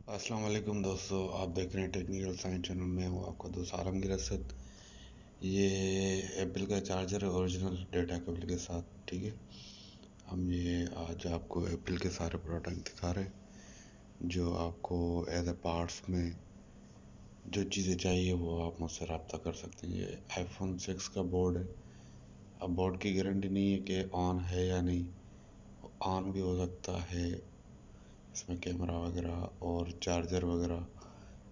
अस्सलाम वालेकुम दोस्तों, आप देख रहे हैं टेक्निकल साइंस चैनल में। हूँ आपका दोस्त आलमगीर असद। ये एप्पल का चार्जर है, ओरिजिनल डेटा केबल के साथ। ठीक है, हम ये आज आपको एप्पल के सारे प्रोडक्ट दिखा रहे हैं जो आपको एज ए पार्ट्स में जो चीज़ें चाहिए वो आप मुझसे रब्ता कर सकते हैं। ये आईफोन 6 का बोर्ड है। अब बोर्ड की गारंटी नहीं है कि ऑन है या नहीं, ऑन भी हो सकता है। इसमें कैमरा वगैरह और चार्जर वगैरह,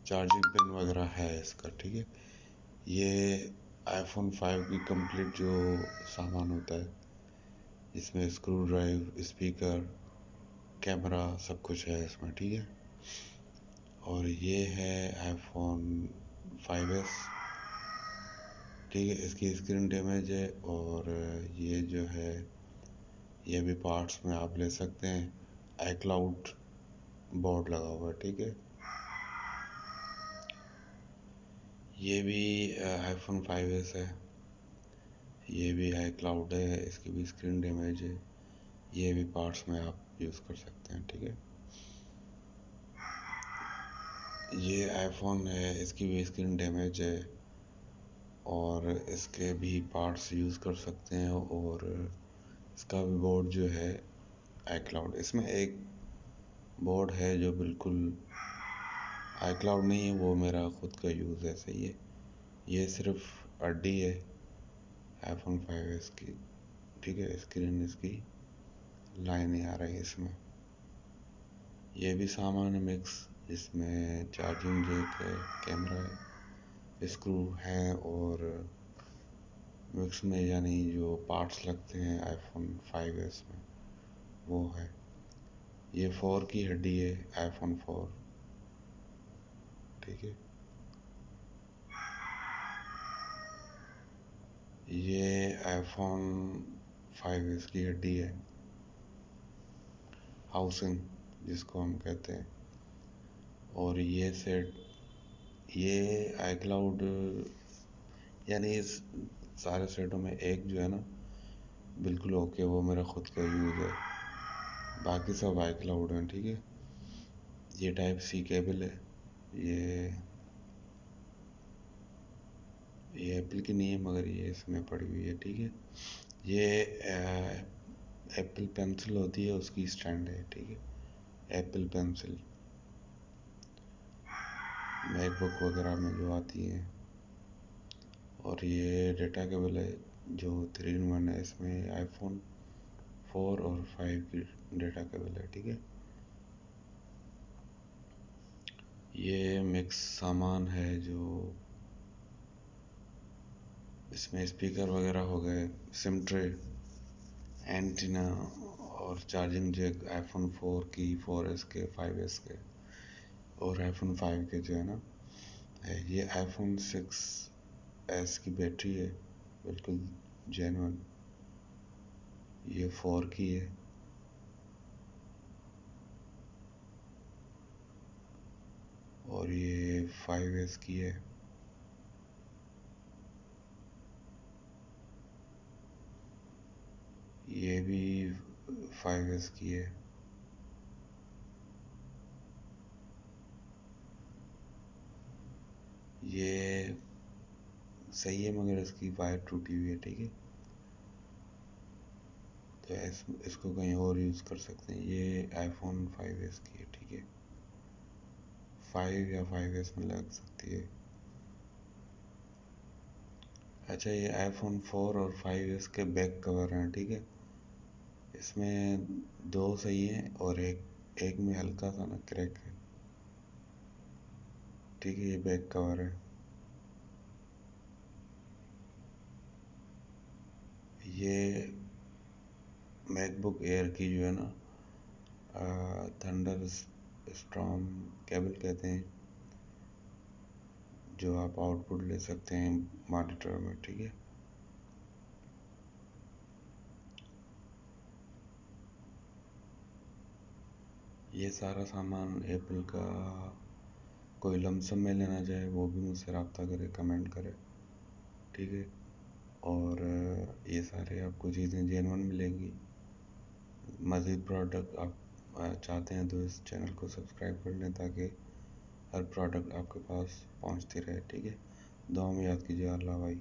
चार्जिंग पिन वगैरह है इसका। ठीक है, ये आईफोन 5 की कंप्लीट जो सामान होता है, इसमें स्क्रू ड्राइव, स्पीकर, कैमरा सब कुछ है इसमें। ठीक है, और ये है आईफोन 5s। ठीक है, इसकी स्क्रीन डैमेज है और ये जो है ये भी पार्ट्स में आप ले सकते हैं। आई क्लाउड बोर्ड लगा हुआ है। ठीक है, ये भी आईफोन 5s है। ये भी आई क्लाउड है, इसकी भी स्क्रीन डैमेज है। ये भी पार्ट्स में आप यूज़ कर सकते हैं। ठीक है, ये आईफोन है, इसकी भी स्क्रीन डैमेज है और इसके भी पार्ट्स यूज़ कर सकते हैं। और इसका भी बोर्ड जो है आई क्लाउड, इसमें एक बोर्ड है जो बिल्कुल आई क्लाउड नहीं है, वो मेरा खुद का यूज़ है। सही है, ये सिर्फ अड्डी है आईफोन 5s की। ठीक है, स्क्रीन इसकी लाइन ही आ रही है इसमें। ये भी सामान है मिक्स, इसमें चार्जिंग जैक है, कैमरा है, स्क्रू है और मिक्स में यानी जो पार्ट्स लगते हैं आईफोन 5s में वो है। ये 4 की हड्डी है, आईफोन 4। ठीक है, ये आईफोन 5s की हड्डी है, हाउसिंग जिसको हम कहते हैं। और ये सेट, ये आई क्लाउड यानी इस सारे सेटों में एक जो है ना बिल्कुल ओके, वो मेरा खुद का यूज़ है। बाकी सब आई क्लाउड हैं। ठीक है, ये टाइप सी केबल है। ये ये एप्पल की नहीं है मगर ये इसमें पड़ी हुई है। ठीक है, ये एप्पल पेंसिल होती है उसकी स्टैंड है। ठीक है, एप्पल पेंसिल मैकबुक वगैरह में जो आती है। और ये डेटा केबल है जो 3-in-1 है। इसमें आईफोन 4 और 5 की डेटा केबल है। ठीक है, ये मिक्स सामान है जो इसमें स्पीकर वगैरह हो गए, सिम ट्रे, एंटीना और चार्जिंग जैक आईफोन 4 की, 4s के, 5s के और आईफोन 5 के जो है ना है। ये आईफोन 6s की बैटरी है, बिल्कुल जेन्युइन। ये 4 की है। और ये 5s की है। ये भी 5s की है। ये सही है मगर इसकी वायर टूटी हुई है। ठीक है, तो इसको कहीं और यूज़ कर सकते हैं। ये आईफोन 5s की है। ठीक है, 5 या 5s में लग सकती है। अच्छा, ये आईफोन 4 और 5s के बैक कवर हैं। ठीक है, इसमें दो सही हैं और एक में हल्का सा ना क्रैक है। ठीक है, ये बैक कवर है। ये मैकबुक एयर की जो है ना थंडर स्टॉर्म केबल कहते हैं, जो आप आउटपुट ले सकते हैं मॉनिटर में। ठीक है, ये सारा सामान एप्पल का, कोई लमसम में लेना चाहे वो भी मुझसे रब्ता करे, कमेंट करे। ठीक है, और ये सारे आपको चीज़ें जेन्युइन मिलेंगी। मज़ीद प्रोडक्ट आप चाहते हैं तो इस चैनल को सब्सक्राइब कर लें ताकि हर प्रोडक्ट आपके पास पहुंचती रहे। ठीक है, दुआ में याद कीजिए। अल्लाह भाई।